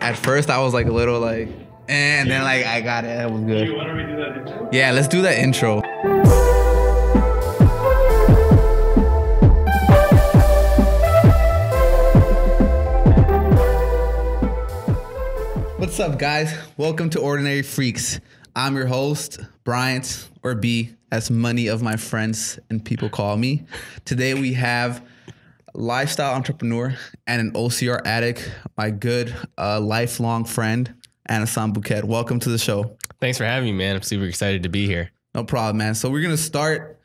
At first, I was like a little like, and then like I got it. That was good. You want to redo that intro? Yeah, let's do that intro. What's up, guys? Welcome to Ordinary Freaks. I'm your host, Bryant, or B, as many of my friends and people call me. Today we have a lifestyle entrepreneur and an OCR addict, my good lifelong friend, Anousone Bounket. Welcome to the show. Thanks for having me, man. I'm super excited to be here. No problem, man. So we're going to start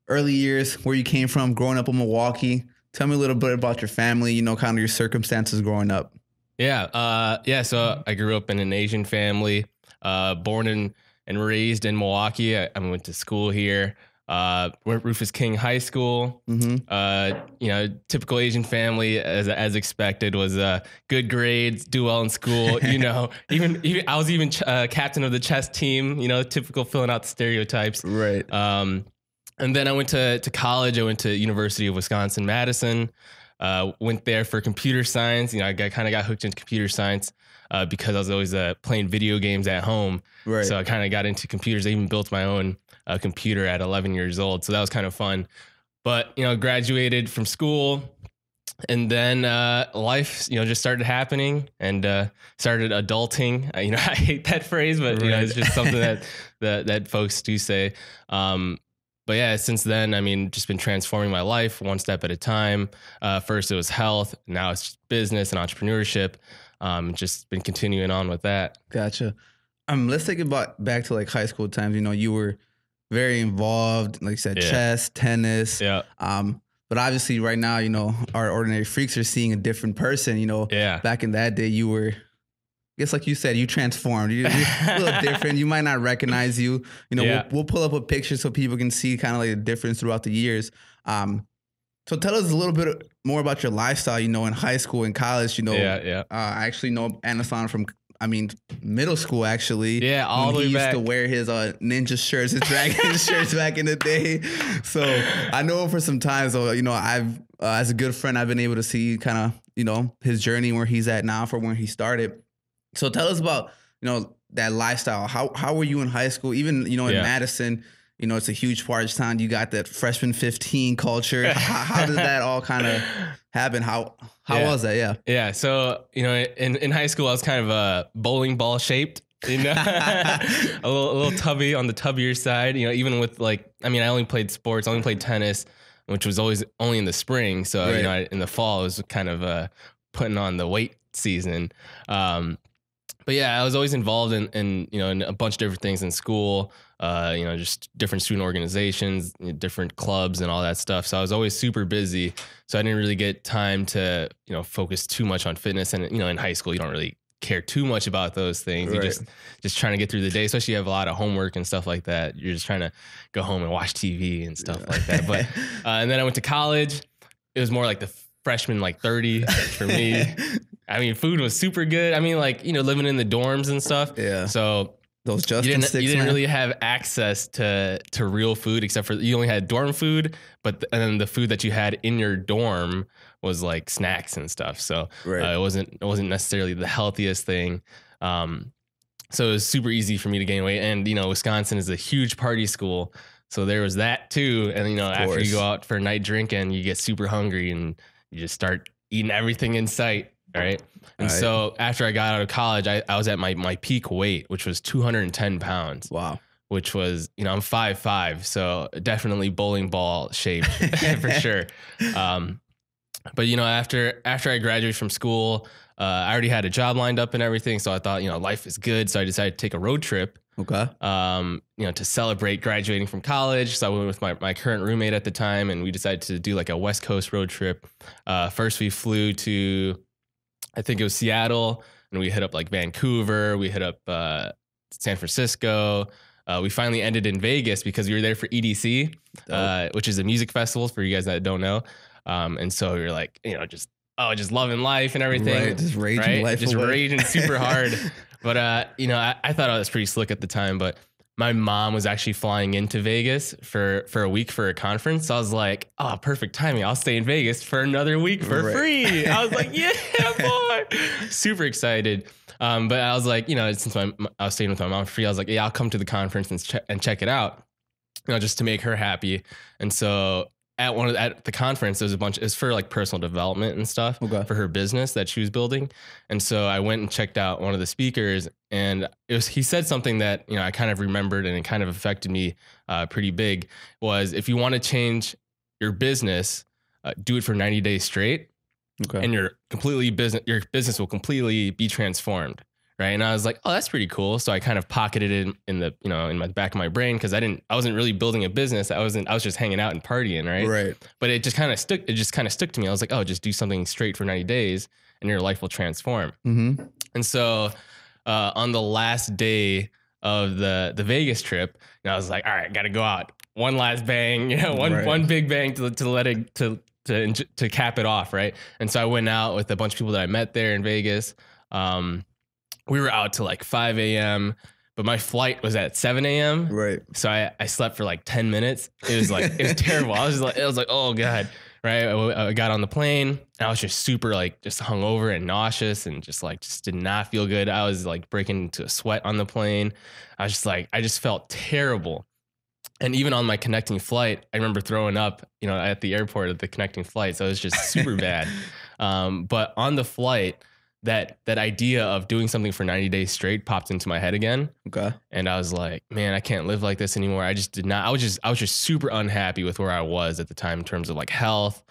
early years, where you came from, growing up in Milwaukee. Tell me a little bit about your family, you know, kind of your circumstances growing up. So I grew up in an Asian family, born and raised in Milwaukee. I went to school here. Went Rufus King High School. Typical Asian family, as expected, was good grades, do well in school. Even I was even captain of the chess team. Typical filling out the stereotypes. Right. And then I went to college. I went to University of Wisconsin-Madison. Went there for computer science. I kind of got hooked into computer science because I was always playing video games at home. Right. So I kind of got into computers. I even built my own computer at 11 years old. So that was kind of fun. But, graduated from school, and then life, just started happening and started adulting. I hate that phrase, but, it's just something that folks do say. But yeah, since then, just been transforming my life one step at a time. First it was health. Now it's business and entrepreneurship. Just been continuing on with that. Gotcha. Let's take it back to like high school times. You were very involved, like you said, chess, tennis. Yeah. But obviously right now, our ordinary freaks are seeing a different person. Back in that day, you were, I guess like you said, you transformed. You're a little different. You might not recognize you. We'll pull up a picture so people can see kind of like the difference throughout the years. So tell us a little bit more about your lifestyle, in high school and college. I actually know Anousone from, middle school, actually. Yeah, all the way back. He used to wear his ninja shirts, his dragon shirts back in the day. So I know him for some time. So, I've, as a good friend, I've been able to see kind of, his journey where he's at now from where he started. So tell us about, that lifestyle. How were you in high school? Even, in Madison, it's a huge party town. You got that freshman 15 culture. How did that all kind of happen? How was that? Yeah. Yeah. So, in high school, I was kind of bowling ball shaped, a little tubby on the tubbier side, even with I only played sports, I only played tennis, which was always only in the spring. So, in the fall, it was kind of putting on the weight season. But yeah, I was always involved in a bunch of different things in school, just different student organizations, different clubs and all that stuff. So I was always super busy. So I didn't really get time to, focus too much on fitness. And, in high school, you don't really care too much about those things. Right. You just trying to get through the day, especially you have a lot of homework and stuff like that. You're just trying to go home and watch TV and stuff like that. But, and then I went to college. It was more like the freshman, 30 for me. Food was super good. Living in the dorms and stuff. Yeah. So those Justin sticks, you didn't really have access to real food, except for you only had dorm food, and then the food that you had in your dorm was like snacks and stuff. So it wasn't necessarily the healthiest thing. So it was super easy for me to gain weight. And, Wisconsin is a huge party school. So there was that too. And, after you go out for a night drinking, you get super hungry and you just start eating everything in sight. Right. And so after I got out of college, I was at my peak weight, which was 210 pounds. Wow. Which was, I'm 5'5", so definitely bowling ball shaped for sure. But, after I graduated from school, I already had a job lined up and everything. So I thought, life is good. So I decided to take a road trip. Okay. To celebrate graduating from college. So I went with my current roommate at the time, and we decided to do like a West Coast road trip. First we flew to, I think it was Seattle, and we hit up like Vancouver. We hit up San Francisco. We finally ended in Vegas because we were there for EDC, which is a music festival for you guys that don't know. And so we were like, just loving life and everything. Right, just raging life just away. raging super hard. But, I thought I was pretty slick at the time. But my mom was actually flying into Vegas for a week for a conference. So I was like, oh, perfect timing. I'll stay in Vegas for another week for free. I was like, yeah, boy. Super excited. But I was like, since I was staying with my mom for free, I was like, yeah, I'll come to the conference and check it out, just to make her happy. And so at the conference, there was it's for like personal development and stuff for her business that she was building. And so I went and checked out one of the speakers, and he said something that, I kind of remembered, and it kind of affected me pretty big, was if you want to change your business, do it for 90 days straight. And your business will completely be transformed. Right. And I was like, oh, that's pretty cool. So I kind of pocketed it in the, in my back of my brain, because I wasn't really building a business. I was just hanging out and partying. Right. But it just kind of stuck. It just kind of stuck to me. I was like, oh, just do something straight for 90 days and your life will transform. Mm-hmm. And so on the last day of the Vegas trip, I was like, all right, got to go out. One last bang, one big bang to cap it off. Right. And so I went out with a bunch of people that I met there in Vegas. We were out till like 5 a.m., but my flight was at 7 a.m. Right. So I slept for like 10 minutes. It was terrible. I was like, oh God. Right. I got on the plane and I was just super just hungover and nauseous and just did not feel good. I was like breaking into a sweat on the plane. I just felt terrible. And even on my connecting flight, I remember throwing up, at the airport at the connecting flight. So it was just super bad. But on the flight, that idea of doing something for 90 days straight popped into my head again. Okay. And I was like, man, I can't live like this anymore. I just did not. I was just super unhappy with where I was at the time in terms of like health,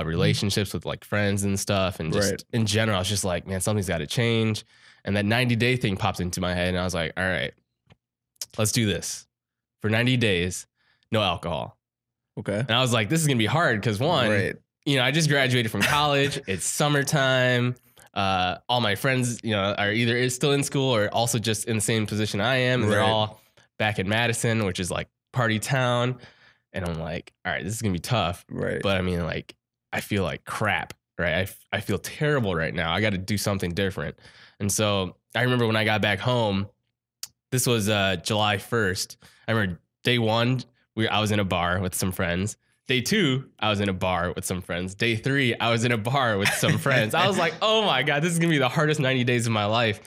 relationships with like friends and stuff. And just in general, I was just like, man, something's got to change. And that 90-day thing popped into my head. And I was like, all right, let's do this for 90 days, no alcohol. Okay. And I was like, this is going to be hard because one, I just graduated from college. It's summertime. All my friends, are either still in school or also just in the same position I am. And they're all back in Madison, which is like party town. And I'm like, all right, this is going to be tough. Right. But I mean, I feel like crap, right? I feel terrible right now. I got to do something different. And so I remember when I got back home, this was July 1st. I remember day one, I was in a bar with some friends. Day 2, I was in a bar with some friends. Day 3, I was in a bar with some friends. I was like, oh my God, this is going to be the hardest 90 days of my life.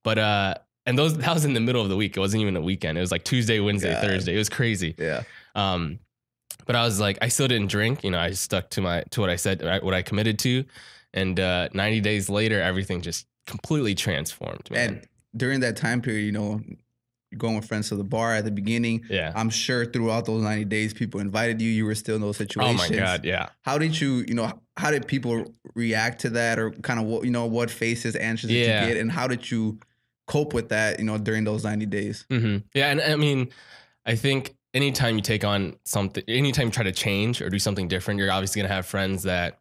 But, that was in the middle of the week. It wasn't even a weekend. It was like Tuesday, Wednesday, Thursday. It was crazy. Yeah. But I was like, I still didn't drink. I stuck to what I said, what I committed to. And 90 days later, everything just completely transformed, man. And during that time period, going with friends to the bar at the beginning. Yeah. I'm sure throughout those 90 days, people invited you. You were still in those situations. Oh my God. Yeah. How did how did people react to that, or kind of what faces, answers did you get, and how did you cope with that, during those 90 days? Mm-hmm. Yeah. And I mean, I think anytime you take on something, anytime you try to change or do something different, you're obviously going to have friends that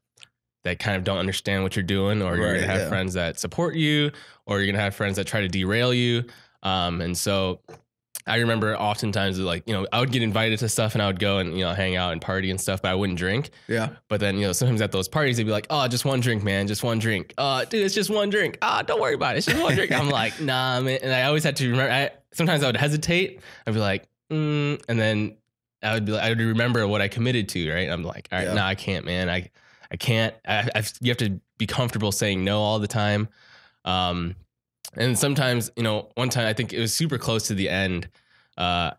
kind of don't understand what you're doing, or you're going to have friends that support you, or you're going to have friends that try to derail you. And so I remember oftentimes I would get invited to stuff and I would go and, hang out and party and stuff, but I wouldn't drink. Yeah. But then, sometimes at those parties, they'd be like, oh, just one drink, man. Just one drink. Dude, it's just one drink. Don't worry about it. It's just one drink. I'm like, nah, man. And I always had to remember, sometimes I would hesitate. I'd be like, and then I would remember what I committed to. Right. And I'm like, all right, I can't, man. I can't, you have to be comfortable saying no all the time. And sometimes, one time I think it was super close to the end. It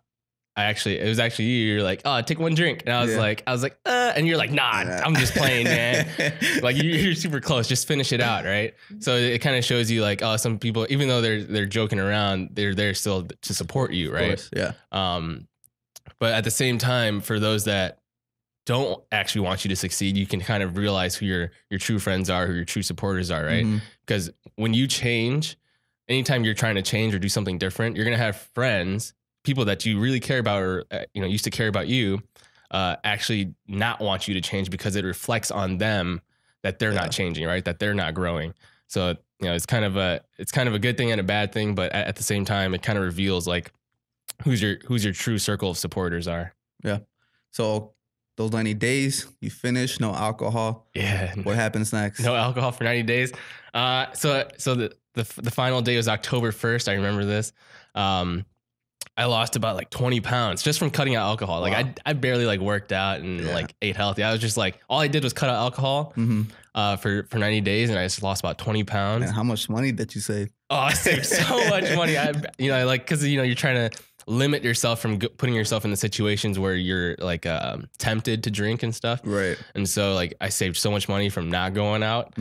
was actually you. You're like, oh, take one drink, and I was like, and you're like, nah, I'm just playing, man. Like you're super close. Just finish it out, right? So it kind of shows you like, oh, some people, even though they're joking around, they're there still to support you, right? Yeah. But at the same time, for those that don't actually want you to succeed, you can kind of realize who your true friends are, who your true supporters are, right? Mm-hmm. Because when you change, anytime you're trying to change or do something different, you're going to have friends, people that you really care about, or, used to care about you, actually not want you to change, because it reflects on them that they're not changing, right? That they're not growing. So, it's kind of a good thing and a bad thing, but at the same time, it kind of reveals like who's your true circle of supporters are. Yeah. So those 90 days, you finish, no alcohol. Yeah. What happens next? No alcohol for 90 days. So the final day was October 1st. I remember this. I lost about like 20 pounds just from cutting out alcohol. Like I barely like worked out and like ate healthy. I was just like, all I did was cut out alcohol for 90 days. And I just lost about 20 pounds. And how much money did you save? Oh, I saved so much money. Like, cause you're trying to limit yourself from putting yourself in the situations where you're like tempted to drink and stuff. Right. And so like I saved so much money from not going out.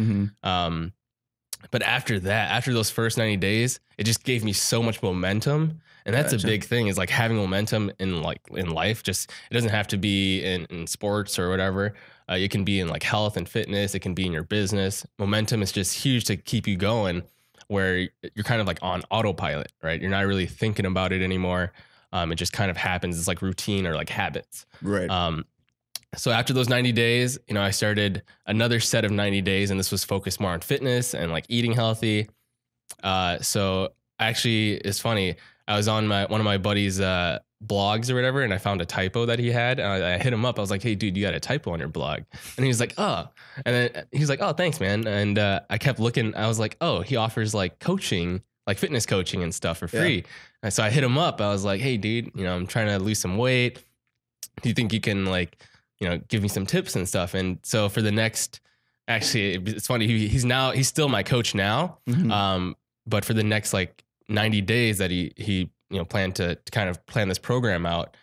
But after that, after those first 90 days, it just gave me so much momentum. And that's a big thing, is like having momentum in life. Just, it doesn't have to be in sports or whatever. It can be in like health and fitness. It can be in your business. Momentum is just huge to keep you going, where you're kind of like on autopilot, right? You're not really thinking about it anymore. It just kind of happens. It's like routine or like habits. Right. So after those 90 days, I started another set of 90 days, and this was focused more on fitness and like eating healthy. So actually, it's funny. I was on one of my buddy's blogs or whatever, and I found a typo that he had. I hit him up. I was like, "Hey, dude, you got a typo on your blog?" And he was like, "Oh," and then he's like, "Oh, thanks, man." And I kept looking. I was like, "Oh, he offers like coaching, like fitness coaching and stuff for free." And so I hit him up. I was like, "Hey, dude, I'm trying to lose some weight. Do you think you can like, give me some tips and stuff?" And so for the next, actually, it's funny. He's still my coach now. But for the next like 90 days that he planned to kind of plan this program out,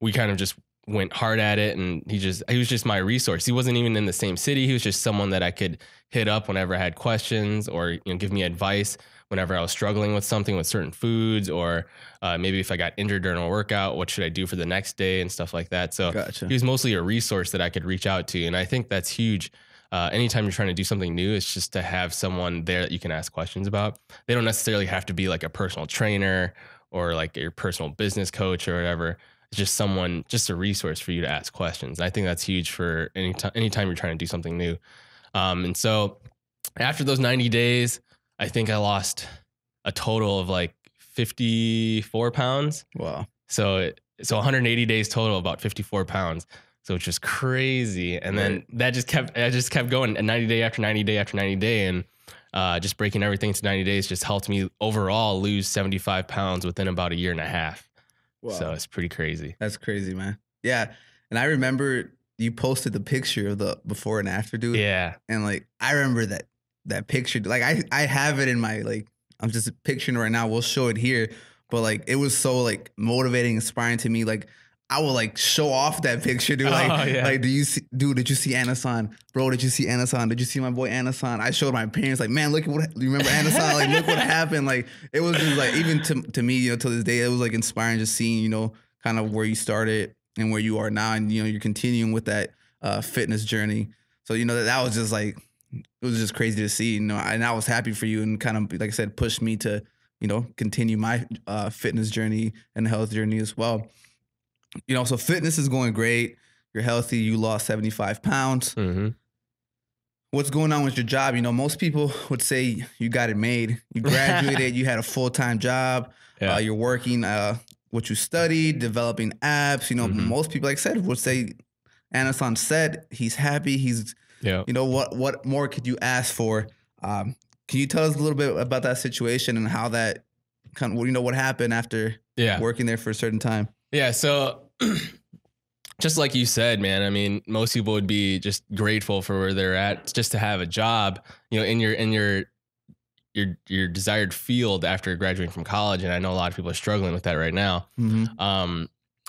we kind of just went hard at it, and he was just my resource. He wasn't even in the same city. He was just someone that I could hit up whenever I had questions, or give me advice whenever I was struggling with something with certain foods, or maybe if I got injured during a workout, what should I do for the next day and stuff like that. So he was mostly a resource that I could reach out to, and I think that's huge. Anytime you're trying to do something new, it's just to have someone there that you can ask questions about. They don't necessarily have to be like a personal trainer or like your personal business coach or whatever. It's just someone, just a resource for you to ask questions. And I think that's huge for anytime you're trying to do something new. And so after those 90 days, I think I lost a total of like 54 pounds. Wow. So 180 days total, about 54 pounds. So it's just crazy. And then I just kept going, and 90 day after 90 day after 90 day. And just breaking everything to 90 days just helped me overall lose 75 pounds within about a year and a half. Wow. So it's pretty crazy. That's crazy, man. Yeah. And I remember you posted the picture of the before and after, dude. Yeah. And like, I remember that picture. Like I have it in my, like, I'm just picturing it right now. We'll show it here. But like, it was so like motivating, inspiring to me. Like, I will like show off that picture, dude. Like, like, did you see Anousone? Bro, did you see Anousone? Did you see my boy Anousone? I showed my parents, like, man, look at what, you remember Anousone? Like, look what happened. Like, it was just like, even to me, to this day, it was like inspiring just seeing, kind of where you started and where you are now. And, you're continuing with that fitness journey. So, that was just like, it was just crazy to see, and I was happy for you, and kind of, like I said, pushed me to, continue my fitness journey and health journey as well. So fitness is going great. You're healthy. You lost 75 pounds. What's going on with your job? Most people would say you got it made. You graduated. You had a full-time job. Yeah. You're working what you studied, developing apps. Most people, like I said, would say Anousone said he's happy. He's, what more could you ask for? Can you tell us a little bit about that situation and how that kind of, what happened after working there for a certain time? Yeah. So just like you said, man, I mean, most people would be just grateful for where they're at, just to have a job, in your desired field after graduating from college. And I know a lot of people are struggling with that right now. But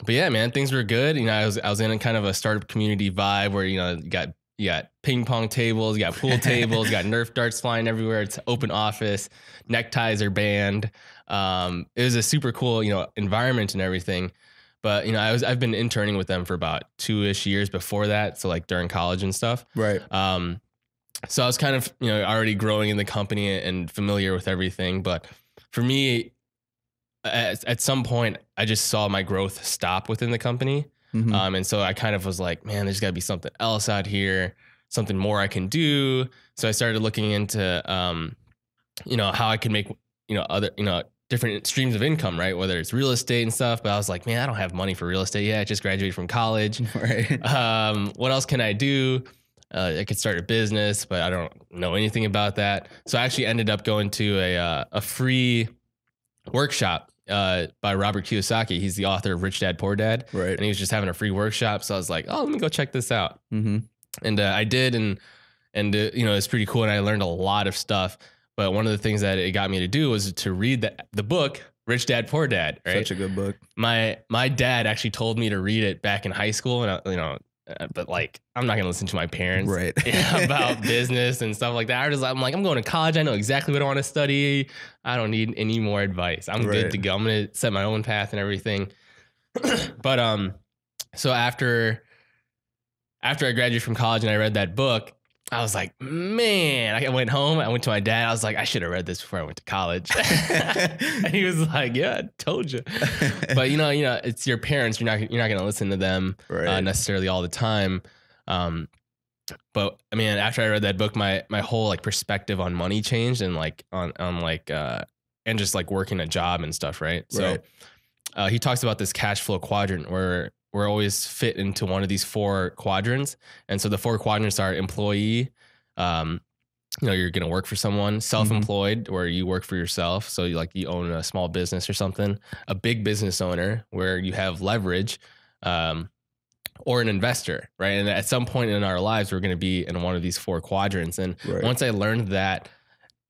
yeah, man, things were good. I was in a kind of a startup community vibe where, you got ping pong tables, you got pool tables, you got Nerf darts flying everywhere. It's open office, neckties are banned. It was a super cool, environment and everything. But, I've been interning with them for about 2-ish years before that. So like during college and stuff. Right. So I was kind of, already growing in the company and familiar with everything. But for me, at some point, I just saw my growth stop within the company. And so I kind of was like, man, there's gotta be something else out here, something more I can do. So I started looking into, how I could make, other, different streams of income, right? Whether it's real estate and stuff. But I was like, man, I don't have money for real estate yet. I just graduated from college. Right. What else can I do? I could start a business, but I don't know anything about that. So I actually ended up going to a free workshop by Robert Kiyosaki. He's the author of Rich Dad Poor Dad. Right. And he was just having a free workshop. So I was like, oh, let me go check this out. Mm-hmm. And I did. And it's pretty cool. And I learned a lot of stuff. But one of the things that it got me to do was to read the book, Rich Dad Poor Dad. Right? Such a good book. My dad actually told me to read it back in high school. And, but like, I'm not going to listen to my parents right. about business and stuff like that. I'm like, I'm going to college. I know exactly what I want to study. I don't need any more advice. I'm good to go. I'm going to set my own path and everything. But, so after I graduated from college and I read that book, I was like, man, I went home. I went to my dad. I was like, I should have read this before I went to college. And he was like, yeah, I told you. But it's your parents. You're not going to listen to them necessarily all the time. But I mean, after I read that book, my whole like perspective on money changed and like on and just like working a job and stuff. Right. So he talks about this cash flow quadrant where we're always fit into one of these 4 quadrants. And so the 4 quadrants are employee, you're going to work for someone, self-employed, where you work for yourself. So you own a small business or something, a big business owner where you have leverage, or an investor, right? And at some point in our lives, we're going to be in one of these 4 quadrants. And once I learned that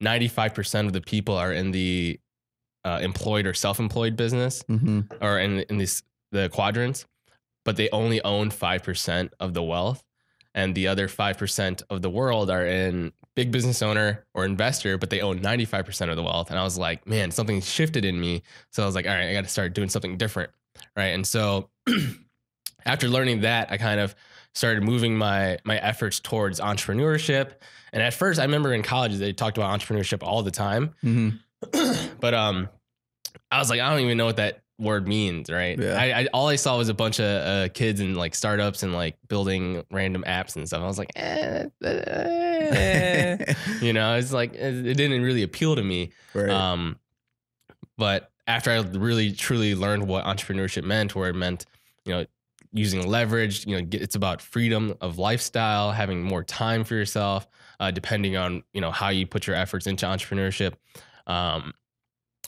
95% of the people are in the employed or self-employed business, or in the quadrants, but they only own 5% of the wealth, and the other 5% of the world are in big business owner or investor, but they own 95% of the wealth. And I was like, man, something shifted in me. So I was like, all right, I got to start doing something different. Right. And so after learning that, I kind of started moving my efforts towards entrepreneurship. And at first I remember in college, they talked about entrepreneurship all the time. But I was like, I don't even know what that word means, right? Yeah. All I saw was a bunch of kids and like startups and like building random apps and stuff. I was like, it's like it didn't really appeal to me. Right. But after I really truly learned what entrepreneurship meant, where it meant, using leverage, it's about freedom of lifestyle, having more time for yourself, depending on how you put your efforts into entrepreneurship.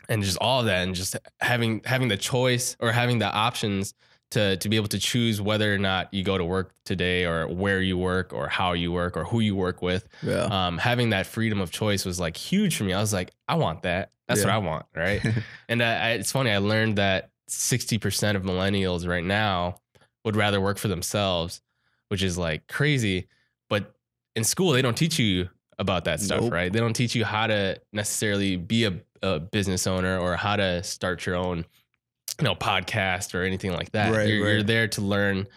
And just all of that, and just having the choice or having the options to be able to choose whether or not you go to work today, or where you work, or how you work, or who you work with. Yeah. Having that freedom of choice was like huge for me. I was like, I want that. That's what I want. Right. And it's funny. I learned that 60% of millennials right now would rather work for themselves, which is like crazy. But in school, they don't teach you about that stuff, right? They don't teach you how to necessarily be a business owner, or how to start your own, podcast or anything like that. You're there to learn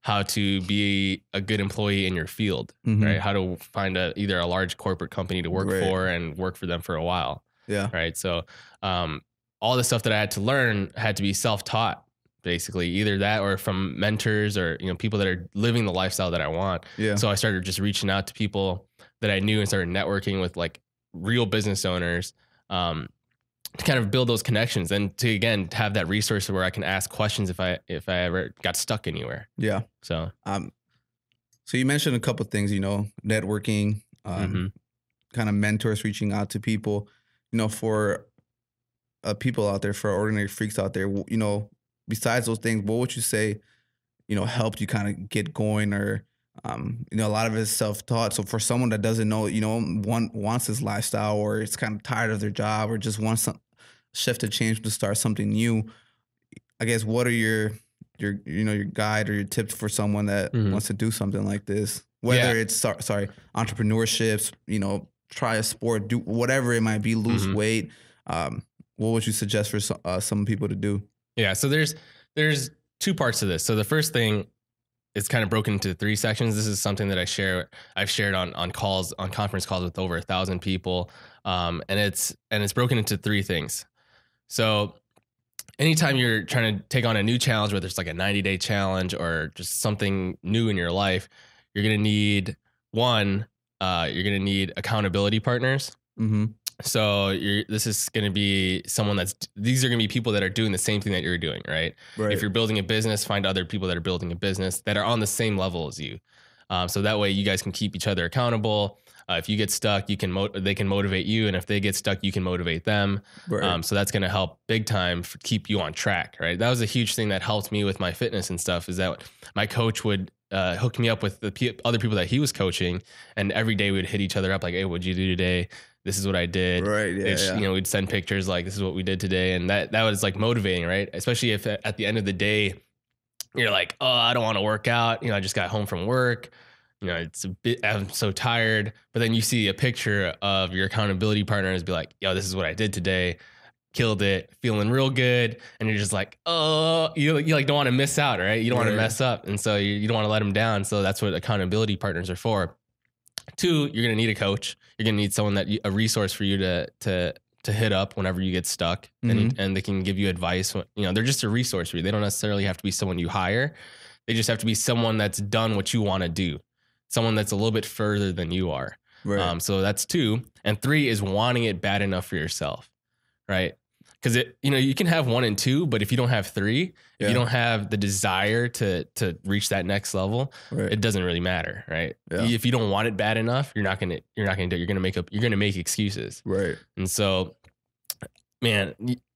how to be a good employee in your field, right? How to find either a large corporate company to work for and work for them for a while. Yeah. Right. So, all the stuff that I had to learn had to be self-taught, basically, either that or from mentors or, people that are living the lifestyle that I want. Yeah. So I started just reaching out to people that I knew and started networking with like real business owners, to kind of build those connections and to, again, have that resource where I can ask questions if I ever got stuck anywhere. Yeah. So, so you mentioned a couple of things, networking, kind of mentors, reaching out to people, for people out there, for ordinary freaks out there, besides those things, what would you say, helped you kind of get going, or, a lot of it is self-taught. So for someone that doesn't know, wants this lifestyle, or it's kind of tired of their job, or just wants some shift to change to start something new, I guess, what are your guide or your tips for someone that wants to do something like this? Whether it's, entrepreneurships, try a sport, do whatever it might be, lose weight. What would you suggest for some people to do? Yeah. So there's 2 parts to this. So the first thing, it's kind of broken into 3 sections. This is something that I've shared on conference calls with over 1,000 people. And it's broken into 3 things. So anytime you're trying to take on a new challenge, whether it's like a 90-day challenge or just something new in your life, you're going to need accountability partners. So this is going to be these are going to be people that are doing the same thing that you're doing, right? If you're building a business, find other people that are building a business that are on the same level as you. So that way you guys can keep each other accountable. If you get stuck, they can motivate you. And if they get stuck, you can motivate them. Right. So that's going to help big time keep you on track. Right. That was a huge thing that helped me with my fitness and stuff, is that my coach would hook me up with the other people that he was coaching. And every day we would hit each other up like, hey, what'd you do today? This is what I did. Right. Yeah. You know, we'd send pictures like, this is what we did today. And that was like motivating, right? Especially if at the end of the day, you're like, oh, I don't want to work out. You know, I just got home from work. You know, I'm so tired. But then you see a picture of your accountability partners be like, yo, this is what I did today. Killed it, feeling real good. And you're just like, oh, you like don't want to miss out, right? You don't want to mess up. And so you don't want to let them down. So that's what accountability partners are for. 2, you're going to need a coach. You're going to need someone a resource for you to hit up whenever you get stuck, and they can give you advice. You know, they're just a resource for you. They don't necessarily have to be someone you hire. They just have to be someone that's done what you want to do. Someone that's a little bit further than you are. Right. So that's 2. And 3 is wanting it bad enough for yourself. Right. Because you can have 1 and 2, but if you don't have 3, if you don't have the desire to reach that next level, it doesn't really matter, right? Yeah. If you don't want it bad enough, you're not gonna do it. You're gonna make excuses, right? And so, man,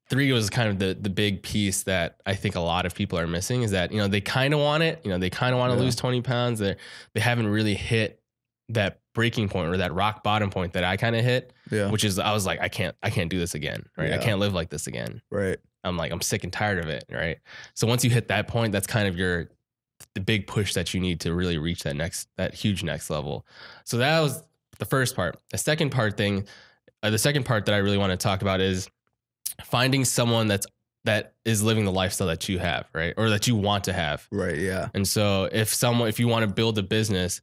3 was kind of the big piece that I think a lot of people are missing, is that they kind of want it, they kind of want to lose 20 pounds. They haven't really hit that breaking point or that rock bottom point that I kind of hit, which is I was like, I can't do this again, right? I can't live like this again, right? I'm like, I'm sick and tired of it, right? So once you hit that point, that's kind of the big push that you need to really reach that huge next level. So that was the first part. The second part that I really want to talk about is finding someone that is living the lifestyle that you have, right? Or that you want to have. Right. Yeah. And so if you want to build a business,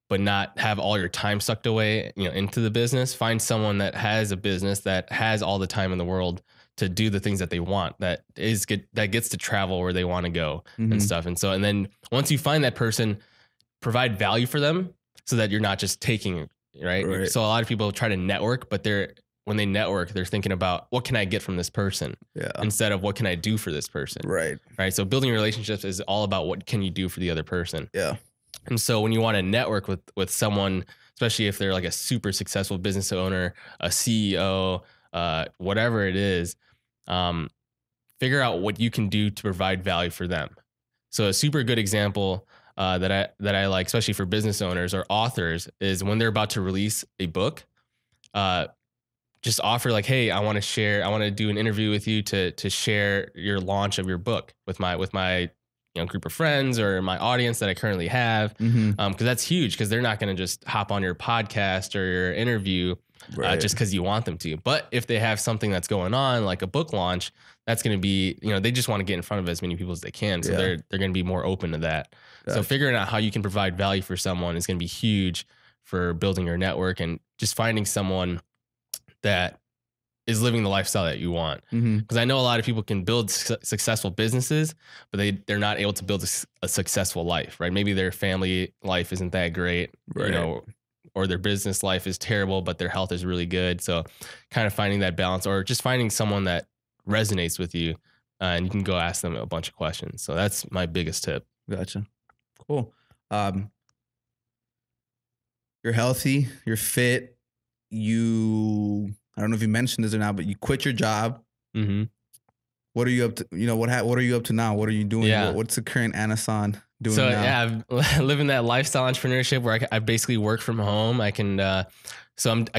but not have all your time sucked away, into the business, find someone that has a business that has all the time in the world to do the things that they want, that gets to travel where they want to go and stuff. And then once you find that person, provide value for them so that you're not just taking, right? So a lot of people try to network, but when they network, they're thinking about what can I get from this person instead of what can I do for this person. Right. So building relationships is all about what can you do for the other person. Yeah. And so when you want to network with someone, especially if they're like a super successful business owner, a CEO, whatever it is, figure out what you can do to provide value for them. So a super good example that I like, especially for business owners or authors, is when they're about to release a book, just offer like, hey, I want to do an interview with you to share your launch of your book with my group of friends or my audience that I currently have. Cause that's huge, because they're not going to just hop on your podcast or your interview just cause you want them to. But if they have something that's going on, like a book launch, that's going to be, they just want to get in front of as many people as they can. So they're going to be more open to that. Gotcha. So figuring out how you can provide value for someone is going to be huge for building your network, and just finding someone that is living the lifestyle that you want. Because I know a lot of people can build successful businesses, but they're not able to build a successful life, right? Maybe their family life isn't that great, or their business life is terrible, but their health is really good. So kind of finding that balance, or just finding someone that resonates with you, and you can go ask them a bunch of questions. So that's my biggest tip. Gotcha. Cool. You're healthy, you're fit, I don't know if you mentioned this or not, but you quit your job. What are you up to? What are you up to now? What are you doing? Yeah. What's the current Anousone doing now? Yeah, I'm living that lifestyle entrepreneurship where I basically work from home. I can, I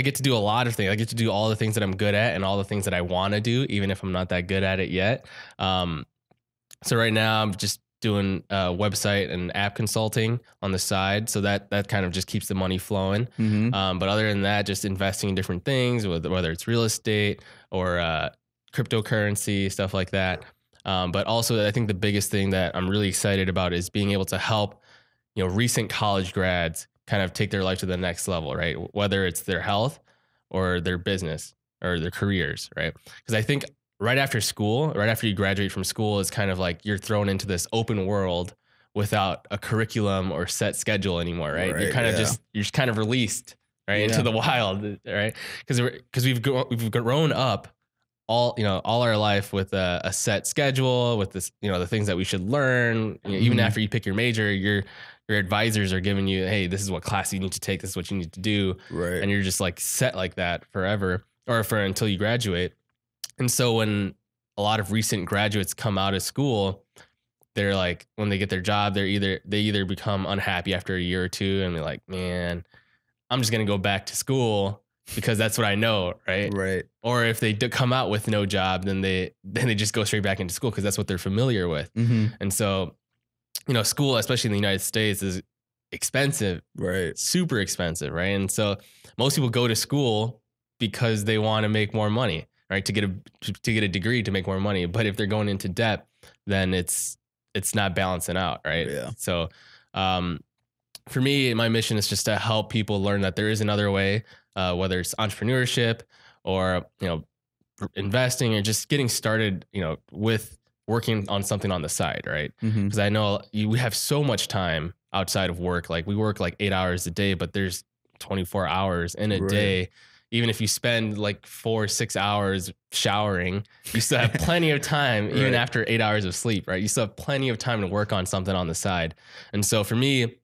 get to do a lot of things. I get to do all the things that I'm good at and all the things that I want to do, even if I'm not that good at it yet. So right now I'm just doing website and app consulting on the side. So that kind of just keeps the money flowing. But other than that, just investing in different things, whether it's real estate or cryptocurrency, stuff like that. But also I think the biggest thing that I'm really excited about is being able to help, recent college grads kind of take their life to the next level, right? Whether it's their health or their business or their careers, right? Because I think right after you graduate from school, it's kind of like you're thrown into this open world without a curriculum or set schedule anymore, right? You're kind of you're just kind of released, right, into the wild, right? Because we've grown up all our life with a set schedule, with this, the things that we should learn. Even after you pick your major, you're your advisors are giving you, hey, this is what class you need to take. This is what you need to do. Right. And you're just like set like that forever or for until you graduate. And so when a lot of recent graduates come out of school, they're like, when they get their job, they either become unhappy after a year or two and they're like, man, I'm just going to go back to school because that's what I know. Right. Right. Or if they come out with no job, then they just go straight back into school because that's what they're familiar with. And so, you know, school, especially in the United States, is expensive, Right. super expensive. Right. And so most people go to school because they want to make more money, right? To get a degree to make more money. But if they're going into debt, then it's not balancing out. Right. Yeah. So, for me, my mission is just to help people learn that there is another way, whether it's entrepreneurship or, you know, investing or just getting started, you know, with working on something on the side, right? Because I know we have so much time outside of work. Like we work like 8 hours a day, but there's 24 hours in a day. Even if you spend like 4 or 6 hours showering, you still have plenty of time, even after 8 hours of sleep, right? You still have plenty of time to work on something on the side. And so for me,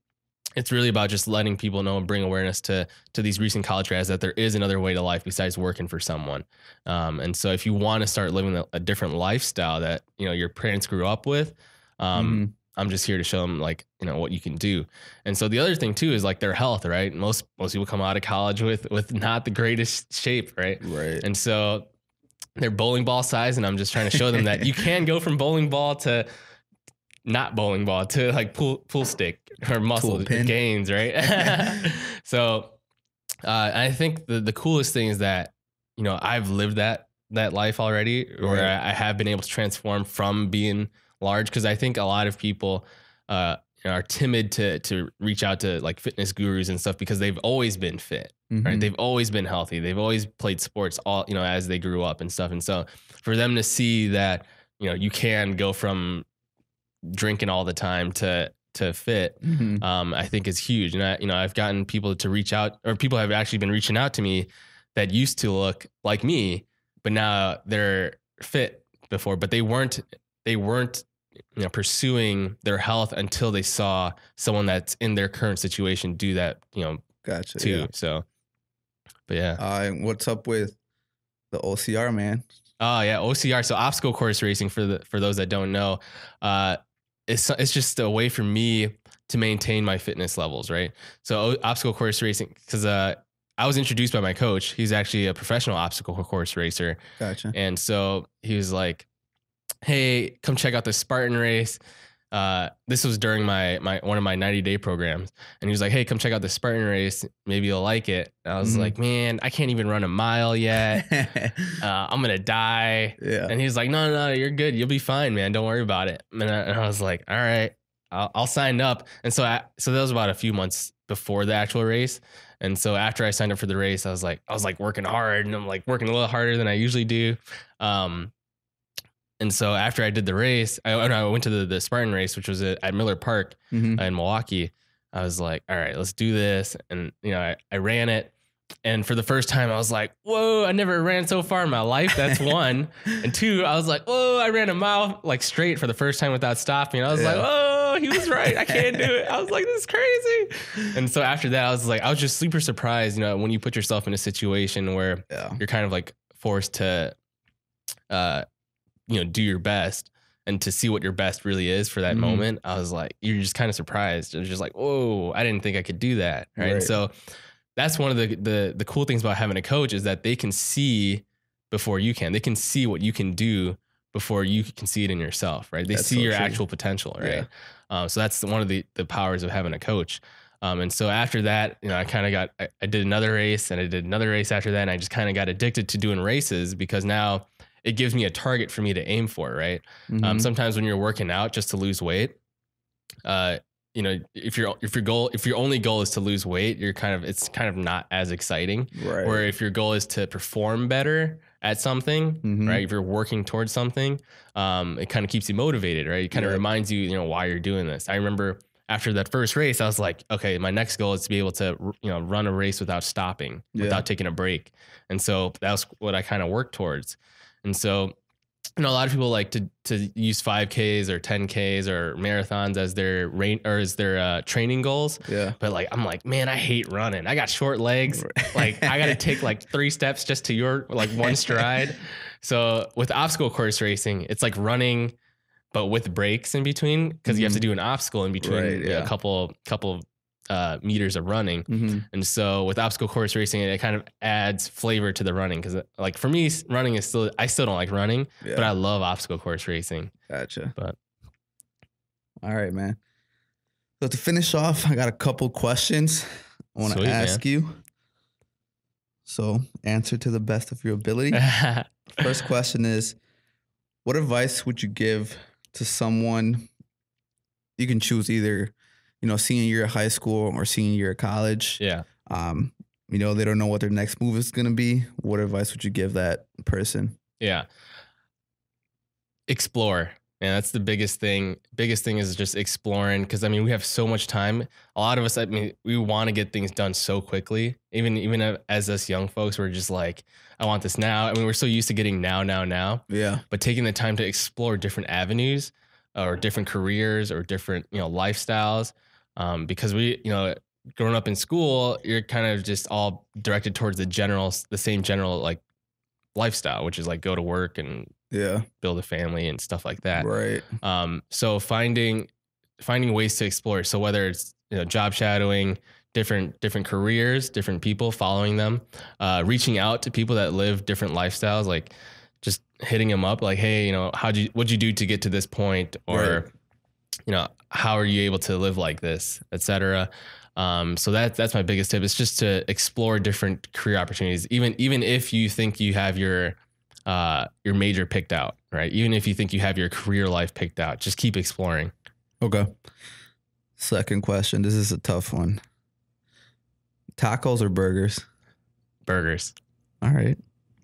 it's really about just letting people know and bring awareness to these recent college grads that there is another way to life besides working for someone. And so if you want to start living a different lifestyle that, you know, your parents grew up with, I'm just here to show them like, you know, what you can do. And so the other thing too is like their health, right? Most people come out of college with not the greatest shape, right? Right. And so they're bowling ball size, and I'm just trying to show them that you can go from bowling ball to not bowling ball to like pool stick or muscle gains, right? So I think the coolest thing is that, you know, I've lived that life already, where I have been able to transform from being large. Cause I think a lot of people are timid to reach out to like fitness gurus and stuff because they've always been fit, right? They've always been healthy. They've always played sports all, you know, as they grew up and stuff. And so for them to see that, you know, you can go from drinking all the time to fit, I think is huge. And I've gotten people to reach out, or people have actually been reaching out to me that used to look like me, but now they're fit before, but they weren't, you know, pursuing their health until they saw someone that's in their current situation do that, you know, Gotcha. too. Yeah. So, but yeah. What's up with the OCR, man? Oh yeah. OCR. So obstacle course racing, for those that don't know, it's just a way for me to maintain my fitness levels, right? So obstacle course racing, because I was introduced by my coach. He's actually a professional obstacle course racer. Gotcha. And so he was like, hey, come check out the Spartan race. This was during my one of my 90-day programs. And he was like, hey, come check out the Spartan race. Maybe you'll like it. And I was like, man, I can't even run a mile yet. I'm going to die. Yeah. And he was like, no, you're good. You'll be fine, man. Don't worry about it. And I was like, all right, I'll sign up. And so that was about a few months before the actual race. And so after I signed up for the race, I was like working hard, and I'm like working a little harder than I usually do. And so after I did the race, I went to the Spartan race, which was at Miller Park in Milwaukee. I was like, all right, let's do this. And, you know, I ran it. And for the first time, I was like, whoa, I never ran so far in my life. That's one. And two, I was like, whoa, I ran a mile like straight for the first time without stopping. I was like, oh, he was right. I can't do it. I was like, this is crazy. And so after that, I was just super surprised, you know, when you put yourself in a situation where you're kind of like forced to, you know, do your best and to see what your best really is for that moment. I was like, you're just kind of surprised. It was just like, whoa, I didn't think I could do that. Right. And so that's one of the cool things about having a coach, is that they can see before you can. They can see what you can do before you can see it in yourself. Right. They see your actual potential. Right. Yeah. So that's one of the powers of having a coach. And so after that, you know, I did another race, and I did another race after that. And I just kind of got addicted to doing races, because now it gives me a target for me to aim for, right? Sometimes when you're working out just to lose weight, you know, if your only goal is to lose weight, it's kind of not as exciting. Right. Or if your goal is to perform better at something, right? If you're working towards something, it kind of keeps you motivated, right? It kind of reminds you, you know, why you're doing this. I remember after that first race, I was like, okay, my next goal is to be able to, you know, run a race without stopping, without taking a break. And so that was what I kind of worked towards. And so you know, a lot of people like to use 5Ks or 10Ks or marathons as their training goals. Yeah. But like, I'm like, man, I hate running. I got short legs. Like I got to take like 3 steps just to your like 1 stride. So with obstacle course racing, it's like running, but with breaks in between, because you have to do an obstacle in between you know, a couple meters of running. And so with obstacle course racing, it kind of adds flavor to the running. Cause like for me, running is I still don't like running, but I love obstacle course racing. Gotcha. But all right, man. So to finish off, I got a couple questions I want to ask you. So answer to the best of your ability. First question is, what advice would you give to someone? You can choose either, you know, senior year of high school or senior year of college. Yeah. You know, they don't know what their next move is going to be. What advice would you give that person? Yeah. Explore. And that's the biggest thing. Biggest thing is just exploring. Cause I mean, we have so much time. A lot of us, I mean, we want to get things done so quickly. Even as us young folks, we're just like, I want this now. I mean, we're so used to getting now. Yeah. But taking the time to explore different avenues or different careers or different, you know, lifestyles. Because we, you know, growing up in school, you're kind of just all directed towards the same general like lifestyle, which is like go to work and build a family and stuff like that. Right. So finding ways to explore. So whether it's, you know, job shadowing, different careers, different people, following them, reaching out to people that live different lifestyles, like just hitting them up like, hey, you know, what'd you do to get to this point? Or, you know, how are you able to live like this, et cetera. So that's my biggest tip. It's just to explore different career opportunities. Even if you think you have your major picked out, right? Even if you think you have your career life picked out, just keep exploring. Okay. Second question. This is a tough one. Tacos or burgers? Burgers. All right.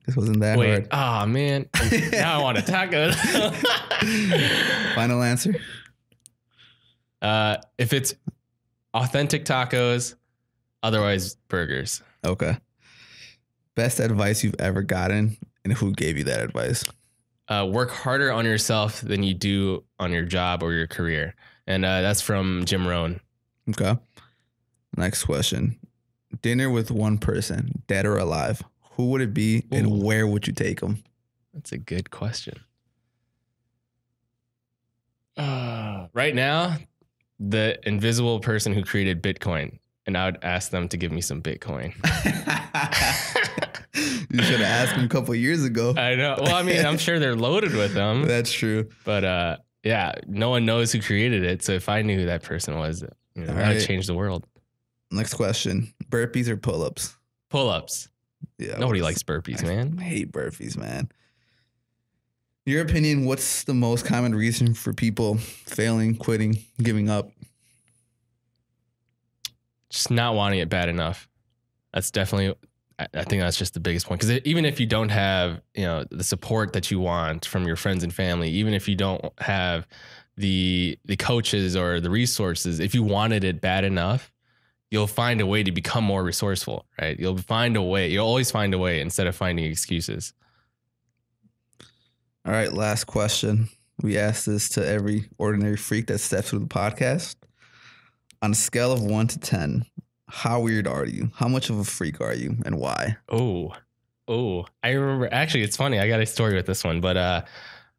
This wasn't that hard. Oh man. Now I want a taco. Final answer. If it's authentic tacos, otherwise burgers. Okay. Best advice you've ever gotten, and who gave you that advice? Work harder on yourself than you do on your job or your career. And that's from Jim Rohn. Okay. Next question. Dinner with one person, dead or alive. Who would it be, and where would you take them? That's a good question. Right now, the invisible person who created Bitcoin, and I would ask them to give me some Bitcoin. You should have asked them a couple of years ago. I know. Well, I mean, I'm sure they're loaded with them. That's true. But yeah, no one knows who created it. So if I knew who that person was, you know, that would change the world. Next question. Burpees or pull-ups? Pull-ups. Yeah. Nobody likes burpees, man. I hate burpees, man. Your opinion, what's the most common reason for people failing, quitting, giving up? Just not wanting it bad enough. That's definitely, I think that's just the biggest point. Because even if you don't have, you know, the support that you want from your friends and family, even if you don't have the coaches or the resources, if you wanted it bad enough, you'll find a way to become more resourceful, right? You'll find a way. You'll always find a way instead of finding excuses. All right, last question. We ask this to every ordinary freak that steps through the podcast. On a scale of 1 to 10, how weird are you? How much of a freak are you, and why? Oh, I remember. Actually, it's funny. I got a story with this one, but I'm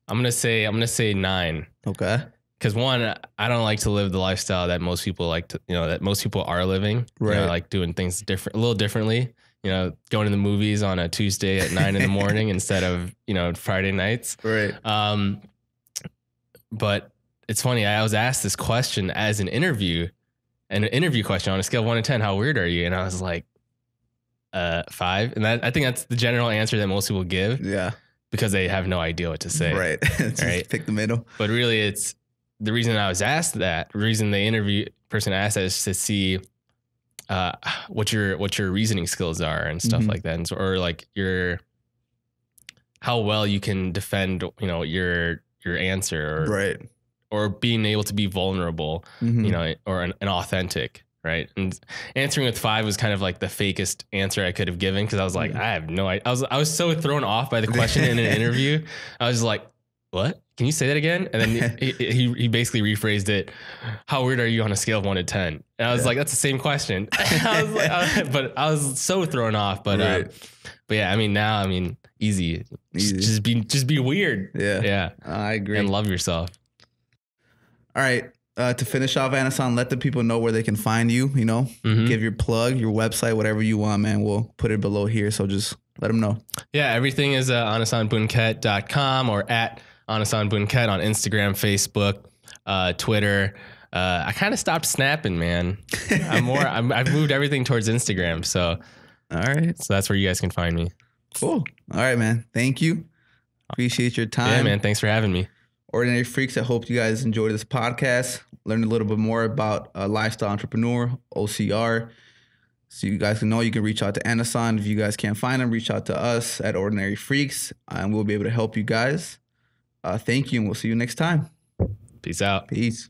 gonna say 9. Okay. Because one, I don't like to live the lifestyle that most people like to, you know, that most people are living. Right. You know, like doing things a little differently. You know, going to the movies on a Tuesday at 9 in the morning instead of, you know, Friday nights. Right. But it's funny. I was asked this question as an interview question on a scale of 1 to 10. How weird are you? And I was like, 5. And I think that's the general answer that most people give. Yeah. Because they have no idea what to say. Right. Right. Pick the middle. But really, it's the reason I was asked that. The reason the interview person asked that is to see what your reasoning skills are and stuff like that, and so, or like how well you can defend, you know, your answer, or right, or being able to be vulnerable, you know, or an authentic, right? And answering with 5 was kind of like the fakest answer I could have given, because I was like, I have no idea. I was so thrown off by the question in an interview. I was like, what? Can you say that again? And then he basically rephrased it. How weird are you on a scale of 1 to 10? And I was like, that's the same question. I was like, but I was so thrown off. But but yeah, I mean, now, I mean, easy. Just be weird. Yeah. I agree. And love yourself. All right. To finish off, Anousone, let the people know where they can find you, you know, give your plug, your website, whatever you want, man. We'll put it below here. So just let them know. Yeah. Everything is AnousoneBounket.com or at Anousone Bounket on Instagram, Facebook, Twitter. I kind of stopped snapping, man. I've moved everything towards Instagram. So, all right. So that's where you guys can find me. Cool. All right, man. Thank you. Appreciate your time. Yeah, man. Thanks for having me. Ordinary Freaks, I hope you guys enjoyed this podcast, learned a little bit more about lifestyle entrepreneur, OCR. So you guys can know you can reach out to Anousone. If you guys can't find him, reach out to us at Ordinary Freaks, and we'll be able to help you guys. Thank you, and we'll see you next time. Peace out. Peace.